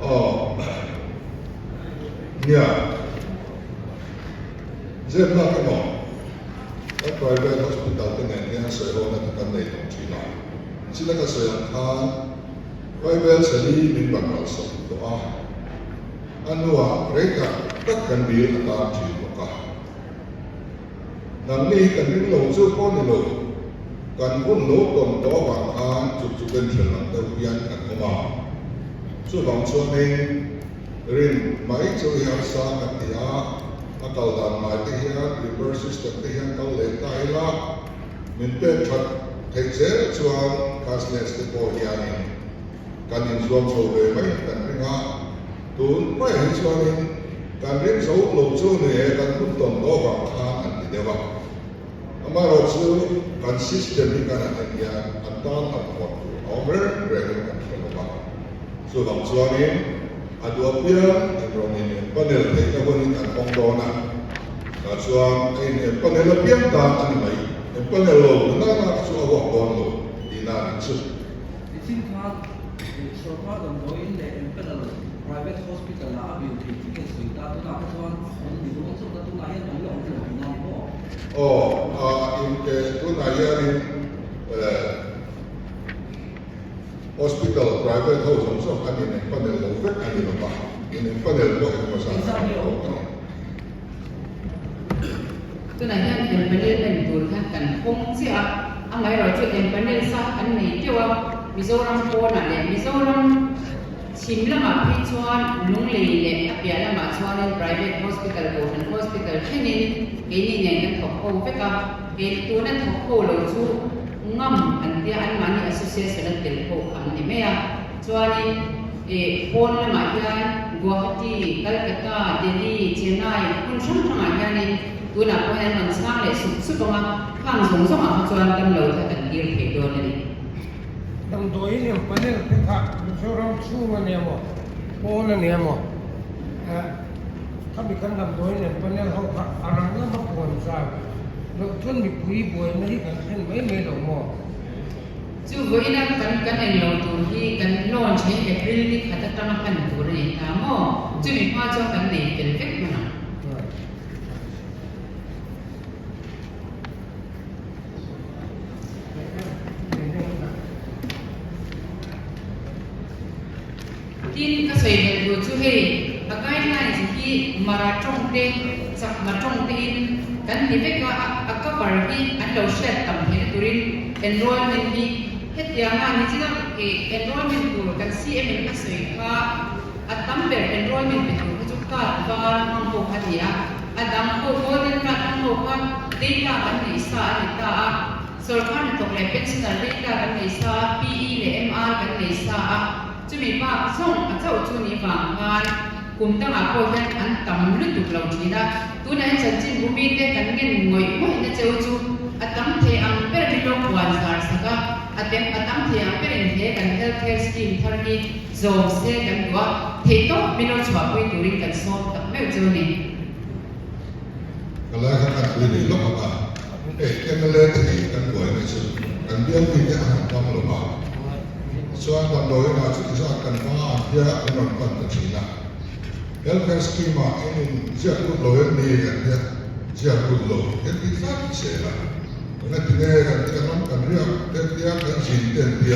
เนี่ยเจ็บนักหน่อยแล้ว private hospital ที่ไหนเนี่ยเสียโอนกันในตรงที่ไหนสิ่งนั้นก็เสียทาง private สลีมีบางอย่างส่งตัวอันว่าเรื่องตัดกันดีตามที่บอกกันนั่นนี่กันยิ่งลงสู้พ้นลงกันพุ่งโน้ตต้นตัวบางอันจุดเป็นเรื่องเดียวกันกันเข้ามาส่วนบางส่วนเองเรื่องไม่ช่วยให้สร้างกันที่อาการด่านไม่ที่ให้reverse system ที่ให้เขาเล่นได้ละมันเป็นชัดเท็จเจอส่วนการเล่นสปอร์ตอย่างนี้การยิงส่วนโซ่เลยไม่กันไม่ง่ายตัวไม่เห็นส่วนนี้การเรียนโซ่ลงโซ่เนี่ยการพุ่งต้นตัวบางอันกันที่เดียวกันมาเราสู้การ system นี้กันอะไรอย่างอันตรายอันตรายเอาเรื่องเรื่องกันเรื่องบ้างส่วนบางส่วนนี้อาจจะเปลี่ยนตรงนี้ปัญหาที่เราคนนี้กันป้องกันนะแต่ส่วนไอ้เนี่ยปัญหาเปลี่ยนตามอันไหนปัญหาเรานั่นนะส่วนว่าคนเราดีน่าสุดที่ท่านส่วนท่านตรงนี้เนี่ยเป็นอะไร private hospital นะบิวตี้ที่สุดแต่ตัวนั้นส่วนคนที่รู้สึกว่าตัวนั้นยังต้องยอมรับน้องพ่ออินเตอร์ตัวนั้นยังhospital private house ของส่วนอันนี้เนี่ยปัญหาเราเว็บอันนี้เราบ้างini panel ko ang masasabi ko. ตัวไหนเนี่ยเป็นประเด็นเป็นตัวท่านกันคงเสียอะไรเราจะเป็นประเด็นสักอันนี้ที่ว่ามิโซรัมโคนอะไรมิโซรัมชิมละมาพิจารณานุ่งเลยเนี่ยเปลี่ยนละมาชวนใน private hospital โคน hospital แค่นี้เอ็นี่เนี่ยยังถกโค้ไปกับเอ็ตัวนั้นถกโค้เราชูง่ำอันที่อันมันนี่ association นั่นเต็มโค้อันนี้ไม่อะชวนนี่โคนละมาที่กัวฮัตตีกัลกัตตาเดลีเชนไนคุณช่างทำงานนี่ตัวนักวิจัยมันสร้างเลยสุดๆมาข้างสงสารเขาชวนกันเราถ้ากันเดียวเหตุโดนนี่ดังตัวนี้ประเด็นที่ถ้าเราชูมันเนี่ยมั้งโอ้นั่นเนี่ยมั้งถ้ามีการดังตัวนี้ประเด็นเขาอะไรนั่นมาควรทราบแล้วชนมีคุยบ่อยนี่กันเช่นไม่หรอกมั้งจู่วันนั้นกันเองเราตัวที่กันนอนใช้เอพริลที่ขัดตั้งกันตัวนี้ถามว่าจู่มีพ่อเจ้ากันเนี่ยเป็นเฟกมั้งที่ก็ใส่ในตัวจู่ให้อาการนั่นสิ่งที่มาราจงเต้สักมาจงเต้กันที่เฟกว่าอาการบาร์ที่อันเราเชื่อตั้งเห็นตัวนี้ enrollment ที่เฮ็ดอย่างนั้นนี่ที่นั่นenrollment ตัวกัน CMN ก็สวยค่ะอัตตั้มเปิด enrollment เป็นตัวจุดการบาร์ของพวกเขาเนี่ยอัตตั้มพวกเขาเนี่ยการทั้งหมดว่า data กันในสาริตาส่วนการตกเลย personal data กันในสา PE และ MR กันในสาจะมีภาพส่งเจ้าจุนี้ฟังกันกลุ่มตั้งอาโคยันอันต่ำลึกถูกเราทีนะตัวนั้นฉันจึงรู้มีได้กันเงินงวยว่าเห็นเจ้าจุอัตตั้มเทอังเป็นที่เราควรสารสักอัตตั้มเทอังเป็นที่กัน healthcare scheme ทาร์นี้โจมเสียกันว่าเทโต้ไม่รู้ชอบไปดูริกันสอบแต่ไม่เจอเนี่ยก็เลยกันคุยในโลกอ่ะกันเลยที่กันรวยไม่ใช่กันเบี้ยมีแต่อาหารความรู้มาส่วนกันโดยมาจุดที่กันมาเยอะเป็นคนกันตัดสินนะhealthcare scheme มาเองเจ้าคุณรวยนี่กันเนี่ยเจ้าคุณรวยเห็นที่ฟังเสียละนั่นที่เนี่ยกันที่กันกันเรื่องเรื่องที่กันสิ่งเดียวที่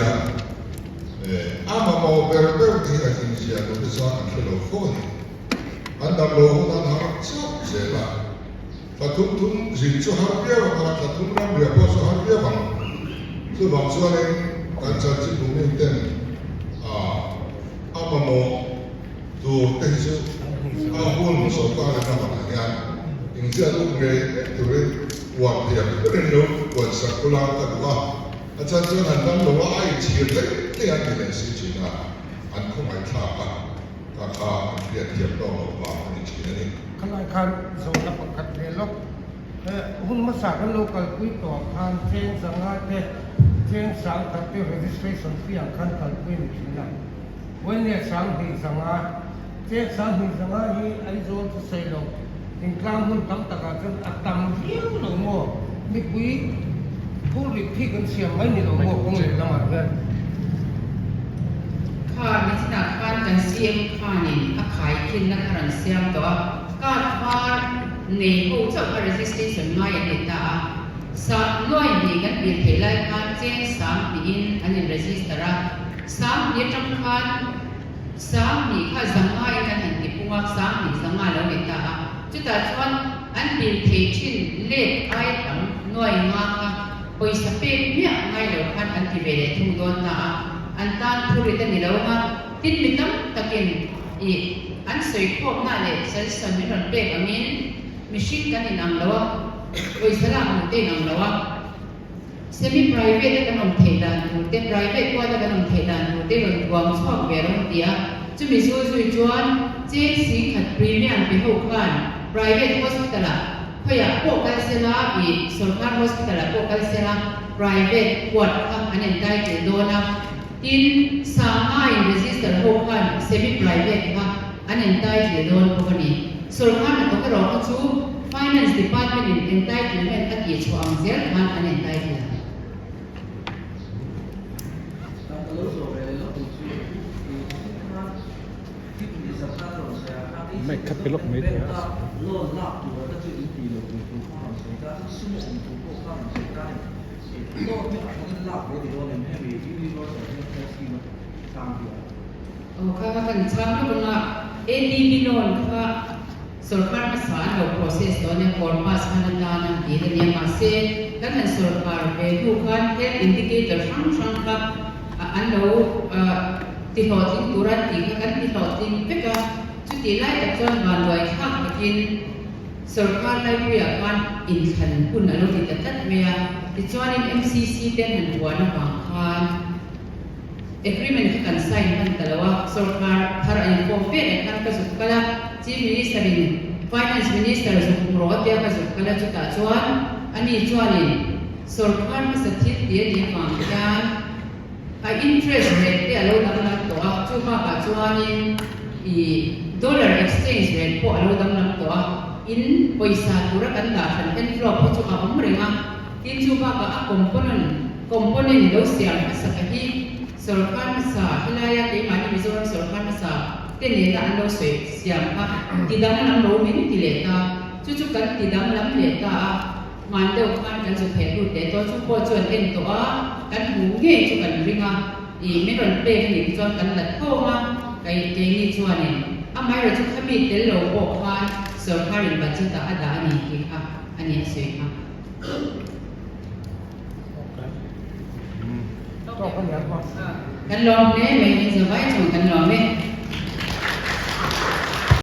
อามาโมเบอร์เบอร์ที่กันสิ่งเสียตัวที่สอนอันเป็นโลกนี่อันดับโลกนั้นหาชอบเสียละถ้าทุ่มสิ่งชั่วหาเบี้ยว่าถ้าทุ่มน้ำเบี้ยพอชั่วหาเบี้ยบังคือบางส่วนเองการจัดจิตภูมิเต็มอามาโมตัวเต็มชื่ออาหุ่นสกัดในการทำงานยิ่งเจ้าลูกเรือตัวเรือวัดเดียบเป็นลูกวัดสักกุลาตัดว่าอาจารย์จะนั่งนั่งรู้ว่าไอ้เชี่ยเล็กที่อันนี้สิ่งจริงนะอันคงไม่ทราบอ่ะราคาเปรียบเทียบต่อว่าอันนี้จริงนี่ขณะการส่งรับประกันเทลกหุ้นมาสากันโลกกันคุยต่อทางเชนสังหารเชนสังกัดเท registration ที่ยังขั้นกันคุยไม่ถึงนั้นวันนี้สังหิสังหารเชนสังหิสังหารที่ไอโซนจะใส่ลงถึงกลางหุ้นตั้งตะการกันอัตตำเยี่ยมลงมั่วไม่คุยผู้ริบที่กันเสียงไม่มีลงมั่วคงเลยละหมาดกันค่ะในขณะการ กัน CM ค่านี่อาขายกินนักรันเสียมตัวกาดว่าในผู้เจ้า registration น้อยอันตาสามน้อยนี่กันเป็นเทไลคันเจน3ปีอินอันนี้ register 3นี่จำคัญ3นี่ค่าสังหารกันเห็นที่พวก3นี่สังหารแล้วตาจุดตัดชวนอันเป็นเทชินเลขไอ้ตั้งน้อยมากไปสเปกเนี่ยง่ายแล้วคันอันที่เวลาทุ่งโดนตาอันตานผู้ริตนี่แล้วมาติดมิตรตะเกินอีอันสวยพวกนั่นเลยเซลล์สันนิษฐานเปกอามินมิชิกันนี่นั่งแล้วโดยสลามมุเตนั่งแล้วเซมิไพรเวทกันนั่งเทดันมุเตไพรเวทกว่าจะกันนั่งเทดันมุเตมันรวมชอบเวรองเดียจะมีช่วยจวนเจสิขัดพรีเมียมไปหกกันไพรเวทฮอสพิทอลพยาพวกกันเซลาอีโซลคาร์ฮอสพิทอลพวกกันเซลาไพรเวทปวดครับอันนี้ได้ถึงโดนนะin sama in register hokan semi private ha an entire loan company sorkan to ka ro chu finance department in entitlement at ye chu ang zel han an entireไม่คัดไปลบไม่ได้ โลนลาบตัวก็จะอีกทีเราเป็นผู้ข้ามสงการซึ่งสมถูกผู้ข้ามสงการโลกไม่อาจจะลาบได้โดนเลยแม่วีที่มีรถแต่ไม่ใช่ที่มันตามเดียว ka kan cham ko na ADB loan ka sarkar ma sa lo process do ne formas kan da na di ne ma se kan sarkar be tu kan health indicator sang ka an lo ti ho tin turan ti kan ti ho tin pe ka chu ti lai ta chon ban loi khak kin sarkar lai ria kan in khan kun alo ti ta tat me ya ti chon in MCC ten han wan ba khan agreement kan sign kan talawa sarkar thar inform pe kan ka su kala chief minister in finance minister su pro te ka su kala chu ta chuan ani chuanin sarkar ma sa thit ti ni ma kan a interest rate te alo dam lam to a chu ma ka chuanin I dollar exchange rate po alo dam lam to a in paisa tura kan da than envelope chu a om ringa tin chu ba ka component lo siam sa ka hi sarkar sa hilaya ke mani mizoram sarkar sa te ne na ando se siam ka tidam lam lo min ti le ta chu kan tidam lam le ta man deu kan kan su phe ru te to chu po chuan en to a kan hu nge chu kan ringa I me ron pe ni chuan kan lat ko ma kai ke ni chuan ni amai ro chu khami tel lo po khan sarkar in budget ta ada ani ki kha ani se kha ก็ขยันว่า กันลองเนี่ยไม่สบายชงกันลองไม่